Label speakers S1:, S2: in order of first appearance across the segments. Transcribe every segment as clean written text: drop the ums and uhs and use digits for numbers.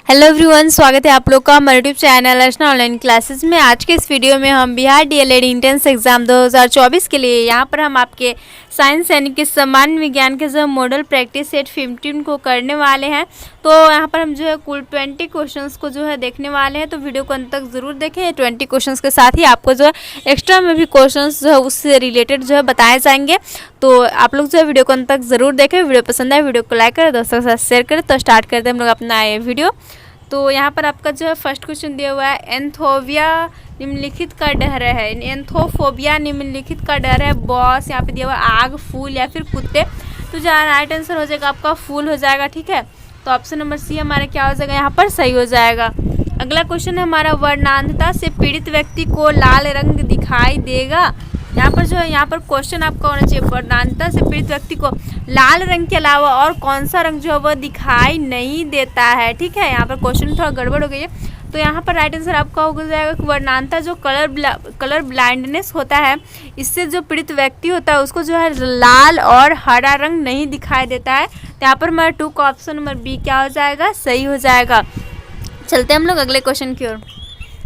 S1: Hello everyone, स्वागत है आप लोग का हमारे यूट्यूब चैनल अर्चना ऑनलाइन क्लासेस में। आज के इस वीडियो में हम बिहार डीएलएड इंट्रेंस एग्जाम 2024 के लिए यहाँ पर हम आपके साइंस यानी कि सामान्य विज्ञान के जो मॉडल प्रैक्टिस सेट 15 को करने वाले हैं। तो यहाँ पर हम जो है कुल 20 क्वेश्चंस को जो है देखने वाले हैं, तो वीडियो को अंत तक ज़रूर देखें। 20 क्वेश्चंस के साथ ही आपको जो है एक्स्ट्रा में भी क्वेश्चंस जो है उससे रिलेटेड जो है बताए जाएंगे। तो आप लोग जो है वीडियो को अंत तक ज़रूर देखें। वीडियो पसंद आए वीडियो को लाइक करें, दोस्तों के साथ शेयर करें। तो स्टार्ट करते हैं हम लोग अपना ये वीडियो। तो यहाँ पर आपका जो है फर्स्ट क्वेश्चन दिया हुआ है, एंथोविया निम्नलिखित का डर है। एंथोफोबिया निम्नलिखित का डर है। बॉस यहाँ पे दिया हुआ आग, फूल या फिर कुत्ते। तो जहाँ राइट आंसर हो जाएगा आपका फूल हो जाएगा। ठीक है, तो ऑप्शन नंबर सी हमारा क्या हो जाएगा, यहाँ पर सही हो जाएगा। अगला क्वेश्चन है हमारा, वर्णांधता से पीड़ित व्यक्ति को लाल रंग दिखाई देगा। यहाँ पर जो है यहाँ पर क्वेश्चन आपका होना चाहिए, वर्णांधता से पीड़ित व्यक्ति को लाल रंग के अलावा और कौन सा रंग जो है वह दिखाई नहीं देता है। ठीक है, यहाँ पर क्वेश्चन थोड़ा गड़बड़ हो गई है। तो यहाँ पर राइट आंसर आपका हो जाएगा कि वर्णांधता जो कलर ब्लाइंडनेस होता है, इससे जो पीड़ित व्यक्ति होता है उसको जो है लाल और हरा रंग नहीं दिखाई देता है। तो यहाँ पर हमारा 2 का ऑप्शन नंबर बी क्या हो जाएगा, सही हो जाएगा। चलते हैं हम लोग अगले क्वेश्चन की ओर।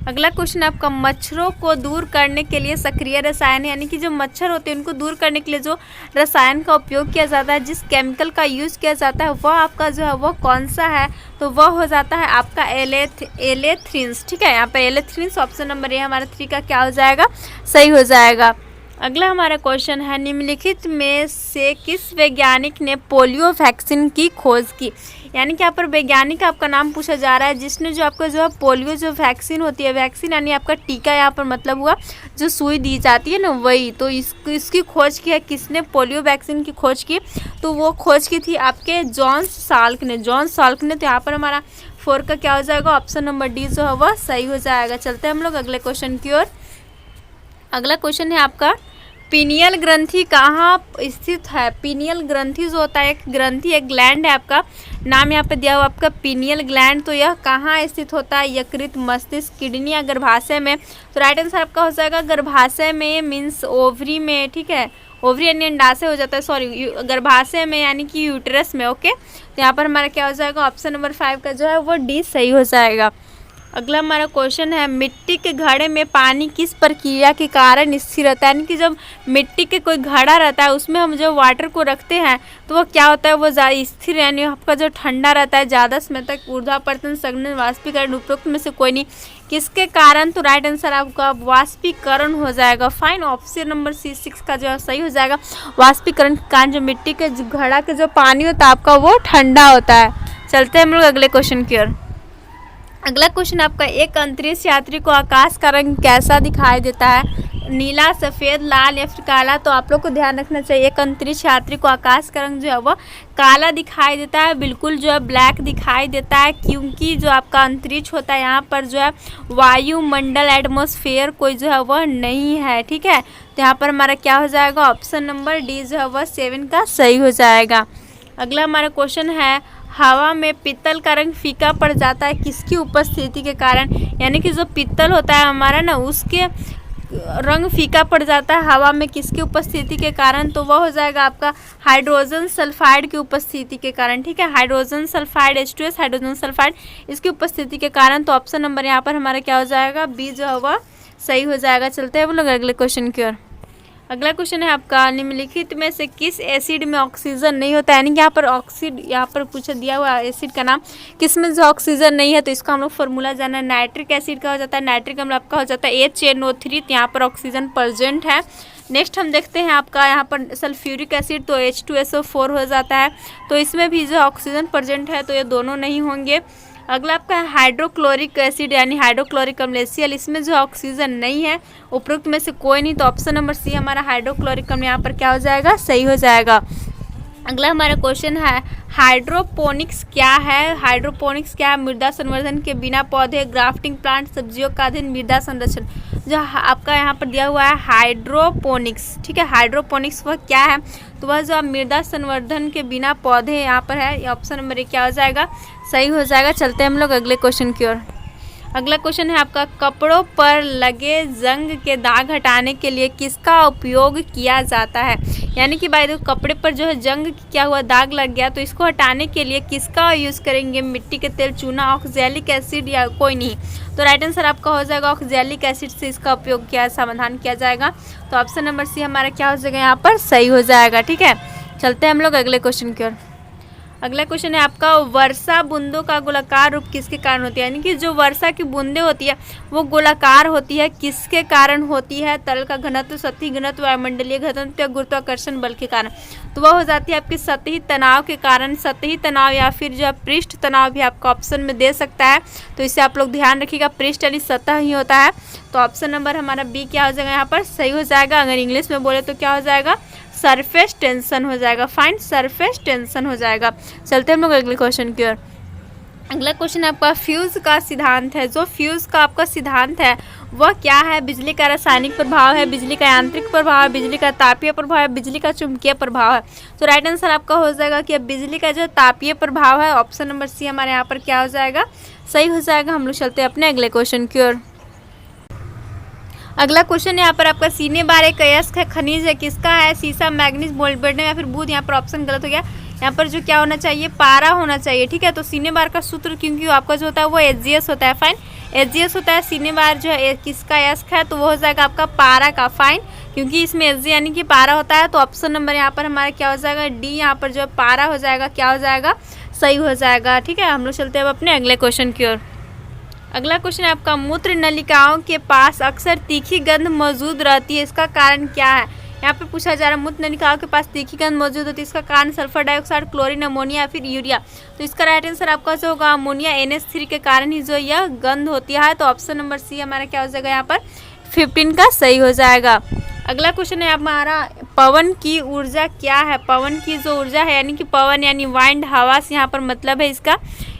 S1: अगला क्वेश्चन आपका, मच्छरों को दूर करने के लिए सक्रिय रसायन यानी कि जो मच्छर होते हैं उनको दूर करने के लिए जो रसायन का उपयोग किया जाता है, जिस केमिकल का यूज़ किया जाता है वह आपका जो है वह कौन सा है, तो वह हो जाता है आपका एलेथ्रिन्स। ठीक है, यहाँ पर एलेथ्रिन्स ऑप्शन नंबर ए हमारा 3 का क्या हो जाएगा, सही हो जाएगा। अगला हमारा क्वेश्चन है, निम्नलिखित में से किस वैज्ञानिक ने पोलियो वैक्सीन की खोज की। यानी कि यहाँ पर वैज्ञानिक आपका नाम पूछा जा रहा है जिसने जो आपका जो है पोलियो जो वैक्सीन होती है, वैक्सीन यानी आपका टीका, यहाँ पर मतलब हुआ जो सुई दी जाती है ना वही। तो इसकी खोज की है किसने, पोलियो वैक्सीन की खोज की, तो वो खोज की थी आपके जॉन साल्क ने। तो यहाँ पर हमारा 4 का क्या हो जाएगा, ऑप्शन नंबर डी जो है वह सही हो जाएगा। चलते हैं हम लोग अगले क्वेश्चन की ओर। अगला क्वेश्चन है आपका, पीनियल ग्रंथि कहाँ स्थित है। पीनियल ग्रंथि जो होता है एक ग्रंथि, एक ग्लैंड है, आपका नाम यहाँ पे दिया हुआ आपका पीनियल ग्लैंड। तो यह कहाँ स्थित होता है, यकृत, मस्तिष्क, किडनी या गर्भाशय में। तो राइट आंसर आपका हो जाएगा गर्भाशय में, मीन्स ओवरी में। ठीक है, ओवरी यानी अंडाशय हो जाता है, सॉरी गर्भाशय में यानी कि यूटेरस में। ओके, तो यहाँ पर हमारा क्या हो जाएगा, ऑप्शन नंबर 5 का जो है वो डी सही हो जाएगा। अगला हमारा क्वेश्चन है, मिट्टी के घड़े में पानी किस प्रक्रिया के कारण स्थिर रहता है। यानी कि जब मिट्टी के कोई घड़ा रहता है उसमें हम जो वाटर को रखते हैं तो वो क्या होता है, वो ज़्यादा स्थिर यानी आपका जो ठंडा रहता है ज़्यादा समय तक। ऊर्ध्वापतन, संघनन, वाष्पीकरण, उपरोक्त में से कोई नहीं, किसके कारण। तो राइट आंसर आपका वाष्पीकरण हो जाएगा। फाइन, ऑप्शन नंबर सी 6 का जो है सही हो जाएगा। वाष्पीकरण के कारण जो मिट्टी के घड़ा के जो पानी होता है आपका वो ठंडा होता है। चलते हैं हम लोग अगले क्वेश्चन की ओर। अगला क्वेश्चन आपका, एक अंतरिक्ष यात्री को आकाश का रंग कैसा दिखाई देता है, नीला, सफ़ेद, लाल या फिर काला। तो आप लोग को ध्यान रखना चाहिए, एक अंतरिक्ष यात्री को आकाश का रंग जो है वह काला दिखाई देता है, बिल्कुल जो है ब्लैक दिखाई देता है, क्योंकि जो आपका अंतरिक्ष होता है यहाँ पर जो है वायुमंडल, एटमॉस्फेयर कोई जो है वह नहीं है। ठीक है, तो यहाँ पर हमारा क्या हो जाएगा, ऑप्शन नंबर डी जो है वह 7 का सही हो जाएगा। अगला हमारा क्वेश्चन है, हवा में पीतल का रंग फीका पड़ जाता है किसकी उपस्थिति के कारण। यानी कि जो पीतल होता है हमारा ना, उसके रंग फीका पड़ जाता है हवा में किसकी उपस्थिति के कारण। तो वह हो जाएगा आपका हाइड्रोजन सल्फाइड की उपस्थिति के कारण। ठीक है, hydrogen sulphide H2S, hydrogen sulphide, इसकी उपस्थिति के कारण। तो ऑप्शन नंबर यहाँ पर हमारा क्या हो जाएगा, बी जो है वह सही हो जाएगा। चलते हैं हम लोग अगले क्वेश्चन की ओर। अगला क्वेश्चन है आपका, निम्नलिखित में से किस एसिड में ऑक्सीजन नहीं होता है। यानी कि यहाँ पर यहाँ पर पूछा दिया हुआ एसिड का नाम, किस में जो ऑक्सीजन नहीं है। तो इसका हम लोग फॉर्मूला जाना है, नाइट्रिक एसिड का हो जाता है, नाइट्रिक अम्ल आपका हो जाता है HNO3। तो यहाँ पर ऑक्सीजन प्रेजेंट है। नेक्स्ट हम देखते हैं आपका यहाँ पर सल्फ्यूरिक एसिड, तो H2SO4 हो जाता है। तो इसमें भी जो ऑक्सीजन प्रेजेंट है, तो ये दोनों नहीं होंगे। अगला आपका हाइड्रोक्लोरिक एसिड यानी हाइड्रोक्लोरिक अम्ल HCl, इसमें जो ऑक्सीजन नहीं है, उपरोक्त में से कोई नहीं। तो ऑप्शन नंबर सी हमारा हाइड्रोक्लोरिक अम्ल यहाँ पर क्या हो जाएगा, सही हो जाएगा। अगला हमारा क्वेश्चन है, हाइड्रोपोनिक्स क्या है। हाइड्रोपोनिक्स क्या है, मृदा संवर्धन के बिना पौधे, ग्राफ्टिंग प्लांट, सब्जियों का अध्ययन, मृदा संरक्षण। जो आपका यहाँ पर दिया हुआ है हाइड्रोपोनिक्स। ठीक है, हाइड्रोपोनिक्स वह क्या है, तो वह जो मृदा संवर्धन के बिना पौधे यहाँ पर है, ऑप्शन नंबर 1 क्या हो जाएगा, सही हो जाएगा। चलते हैं हम लोग अगले क्वेश्चन की ओर। अगला क्वेश्चन है आपका, कपड़ों पर लगे जंग के दाग हटाने के लिए किसका उपयोग किया जाता है। यानी कि भाई देखो कपड़े पर जो है जंग क्या हुआ, दाग लग गया, तो इसको हटाने के लिए किसका यूज़ करेंगे, मिट्टी के तेल, चूना, ऑक्जेलिक एसिड या कोई नहीं। तो राइट आंसर आपका हो जाएगा ऑक्जेलिक एसिड से इसका उपयोग किया, समाधान किया जाएगा। तो ऑप्शन नंबर सी हमारा क्या हो जाएगा यहाँ पर, सही हो जाएगा। ठीक है, चलते हैं हम लोग अगले क्वेश्चन की ओर। अगला क्वेश्चन है आपका, वर्षा बूंदों का गोलाकार रूप किसके कारण होती है। यानी कि जो वर्षा की बूंदें होती है वो गोलाकार होती है, किसके कारण होती है, तरल का घनत्व, सतही घनत्व, वायुमंडलीय घनत्व या गुरुत्वाकर्षण बल के कारण। तो वह हो जाती है आपकी सतही तनाव के कारण, सतही तनाव या फिर जो है पृष्ठ तनाव भी आपको ऑप्शन में दे सकता है। तो इसे आप लोग ध्यान रखिएगा, पृष्ठ यानी सतह ही होता है। तो ऑप्शन नंबर हमारा बी क्या हो जाएगा यहाँ पर, सही हो जाएगा। अगर इंग्लिश में बोले तो क्या हो जाएगा, सरफेस टेंशन हो जाएगा। फाइन, सरफेस टेंशन हो जाएगा। चलते हम लोग अगले क्वेश्चन की ओर। अगला क्वेश्चन आपका, फ्यूज का सिद्धांत है। जो फ्यूज का आपका सिद्धांत है वह क्या है। बिजली का रासायनिक प्रभाव है, बिजली का यांत्रिक प्रभाव है, बिजली का तापीय प्रभाव है, बिजली का चुंबकीय प्रभाव है। तो राइट आंसर आपका हो जाएगा कि बिजली का जो तापीय प्रभाव है, ऑप्शन नंबर सी हमारे यहाँ पर क्या हो जाएगा, सही हो जाएगा। हम लोग चलते हैं अपने अगले क्वेश्चन की ओर। अगला क्वेश्चन यहाँ पर आपका, सीने बार एक अयस्क है, खनिज है, किसका है, सीसा, मैग्नीज, मोलिब्डेनम या फिर बुध। यहाँ पर ऑप्शन गलत हो गया, यहाँ पर जो क्या होना चाहिए, पारा होना चाहिए। ठीक है, तो सीने बार का सूत्र क्योंकि आपका जो होता है वो एचजीएस होता है। फाइन, एचजीएस होता है। सीने बार जो है किसका अयस्क है, तो वो हो जाएगा आपका पारा का। फाइन, क्योंकि इसमें एचजी यानी कि पारा होता है। तो ऑप्शन नंबर यहाँ पर हमारा क्या हो जाएगा, डी। यहाँ पर जो है पारा हो जाएगा, क्या हो जाएगा, सही हो जाएगा। ठीक है, हम लोग चलते हैं अपने अगले क्वेश्चन की ओर। अगला क्वेश्चन है आपका, मूत्र नलिकाओं के पास अक्सर तीखी गंध मौजूद रहती है, इसका कारण क्या है। यहाँ पे पूछा जा रहा है, मूत्र नलिकाओं के पास तीखी गंध मौजूद होती है, इसका कारण सल्फर डाइऑक्साइड, क्लोरीन, अमोनिया या फिर यूरिया। तो इसका राइट आंसर आपका जो होगा, अमोनिया, NH3 के कारण ही जो यह गंध होती है। तो ऑप्शन नंबर सी हमारा क्या हो जाएगा यहाँ पर, 15 का सही हो जाएगा। अगला क्वेश्चन है हमारा, पवन की ऊर्जा क्या है। पवन की जो ऊर्जा है, यानी कि पवन यानी वाइंड, हवा से यहाँ पर मतलब है इसका,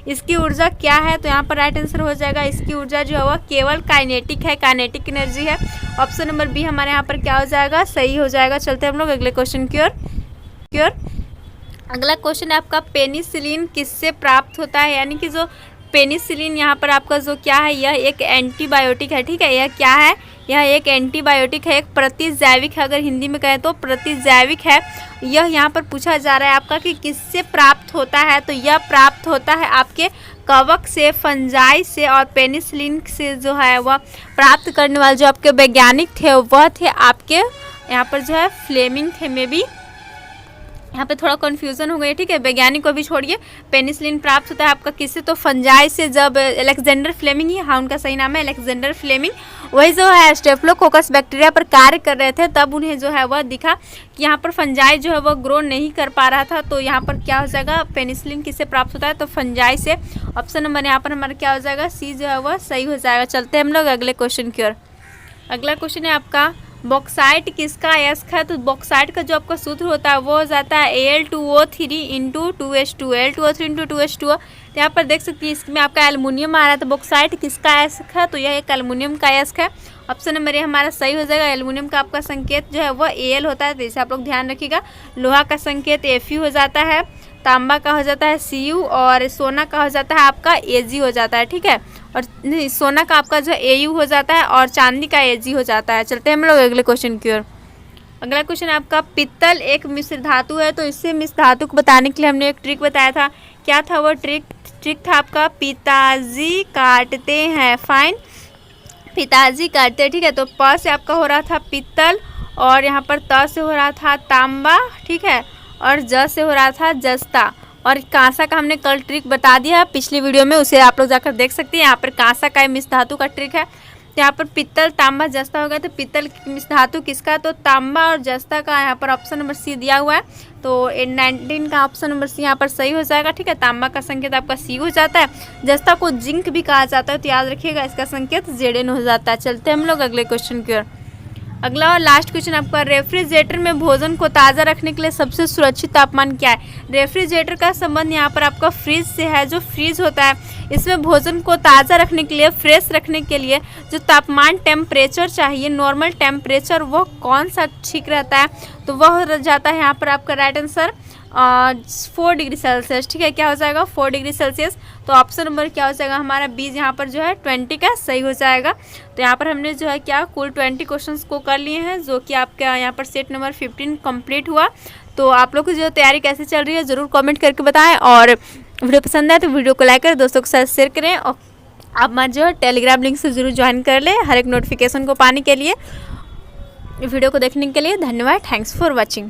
S1: इसकी ऊर्जा क्या है। तो यहाँ पर राइट आंसर हो जाएगा, इसकी ऊर्जा जो है वह केवल काइनेटिक है, काइनेटिक एनर्जी है। ऑप्शन नंबर बी हमारे यहाँ पर क्या हो जाएगा, सही हो जाएगा। चलते हैं हम लोग अगले क्वेश्चन की ओर। अगला क्वेश्चन है आपका, पेनिसिलिन किससे प्राप्त होता है। यानी कि जो पेनिसिलिन यहाँ पर आपका जो क्या है, यह एक एंटीबायोटिक है। ठीक है, यह क्या है, यह एक एंटीबायोटिक है, एक प्रतिजैविक है। अगर हिंदी में कहें तो प्रतिजैविक है। यह यहाँ पर पूछा जा रहा है आपका कि किससे प्राप्त होता है। तो यह प्राप्त होता है आपके कवक से, फंजाई से, और पेनिसिलिन से जो है वह प्राप्त करने वाले जो आपके वैज्ञानिक थे वह थे आपके यहाँ पर जो है फ्लेमिंग थे। मे बी यहाँ पे थोड़ा कन्फ्यूजन हो गई। ठीक है, वैज्ञानिक को भी छोड़िए। पेनिसिलिन प्राप्त होता है आपका किससे, तो फंजाई से। जब अलेक्जेंडर फ्लेमिंग ही, हाँ उनका सही नाम है अलेक्जेंडर फ्लेमिंग, वही जो है स्टेफिलोकोकस बैक्टीरिया पर कार्य कर रहे थे, तब उन्हें जो है वह दिखा कि यहाँ पर फंजाई जो है वह ग्रो नहीं कर पा रहा था। तो यहाँ पर क्या हो जाएगा, पेनिसिलिन किससे प्राप्त होता है, तो फंजाई से। ऑप्शन नंबर यहाँ पर हमारा क्या हो जाएगा, सी जो है वह सही हो जाएगा। चलते हैं हम लोग अगले क्वेश्चन की ओर। अगला क्वेश्चन है आपका, बॉक्साइट किसका अयस्क है। तो बॉक्साइट का जो आपका सूत्र होता है वो हो जाता है Al2O3 into 2H2, Al2O3 into 2H2O। तो यहाँ पर देख सकते हैं इसमें आपका एल्युमिनियम आ रहा है। तो बॉक्साइट किसका अयस्क है, तो यह एक एल्युमिनियम का अयस्क है। ऑप्शन नंबर ये हमारा सही हो जाएगा। एल्युमिनियम का आपका संकेत जो है वह Al होता है, तो इसे आप लोग ध्यान रखिएगा। लोहा का संकेत Fe हो जाता है, तांबा का हो जाता है Cu, और सोना का हो जाता है आपका Ag हो जाता है। ठीक है, और सोना का आपका जो Au हो जाता है, और चांदी का Ag हो जाता है। चलते हैं हम लोग अगले क्वेश्चन की ओर। अगला क्वेश्चन आपका, पित्तल एक मिश्र धातु है। तो इससे मिश्र धातु को बताने के लिए हमने एक ट्रिक बताया था। क्या था वो ट्रिक था आपका, पिताजी काटते हैं। फाइन, पिताजी काटते हैं। ठीक है, तो प से आपका हो रहा था पित्तल, और यहाँ पर त से हो रहा था तांबा। ठीक है, और ज से हो रहा था जस्ता। और कांसा का हमने कल ट्रिक बता दिया है पिछली वीडियो में, उसे आप लोग जाकर देख सकते हैं। यहाँ पर कांसा का मिश्र धातु का ट्रिक है। तो यहाँ पर पित्तल, तांबा, जस्ता हो गया। तो पित्तल मिश्र धातु किसका, तो तांबा और जस्ता का। यहाँ पर ऑप्शन नंबर सी दिया हुआ है, तो 19 का ऑप्शन नंबर सी यहाँ पर सही हो जाएगा। ठीक है, तांबा का संकेत आपका सी हो जाता है। जस्ता को जिंक भी कहा जाता है, तो याद रखिएगा इसका संकेत Zn हो जाता है। चलते हैं हम लोग अगले क्वेश्चन की ओर। अगला और लास्ट क्वेश्चन आपका, रेफ्रिजरेटर में भोजन को ताज़ा रखने के लिए सबसे सुरक्षित तापमान क्या है। रेफ्रिजरेटर का संबंध यहाँ पर आपका फ्रिज से है। जो फ्रिज होता है इसमें भोजन को ताज़ा रखने के लिए, फ्रेश रखने के लिए जो तापमान टेम्परेचर चाहिए, नॉर्मल टेम्परेचर, वो कौन सा ठीक रहता है, तो वह हो जाता है यहाँ पर आपका राइट आंसर 4 डिग्री सेल्सियस, ठीक है। क्या हो जाएगा 4 डिग्री सेल्सियस। तो ऑप्शन नंबर क्या हो जाएगा हमारा बी, यहाँ पर जो है 20 का सही हो जाएगा। तो यहाँ पर हमने जो है क्या कुल 20 क्वेश्चंस को कर लिए हैं, जो कि आपका यहाँ पर सेट नंबर 15 कंप्लीट हुआ। तो आप लोग की जो तैयारी कैसे चल रही है ज़रूर कमेंट करके बताएं, और वीडियो पसंद आए तो वीडियो को लाइक करें, दोस्तों के साथ शेयर करें, और आप मत जो है टेलीग्राम लिंक से ज़रूर ज्वाइन कर लें हर एक नोटिफिकेशन को पाने के लिए। वीडियो को देखने के लिए धन्यवाद। Thanks for watching.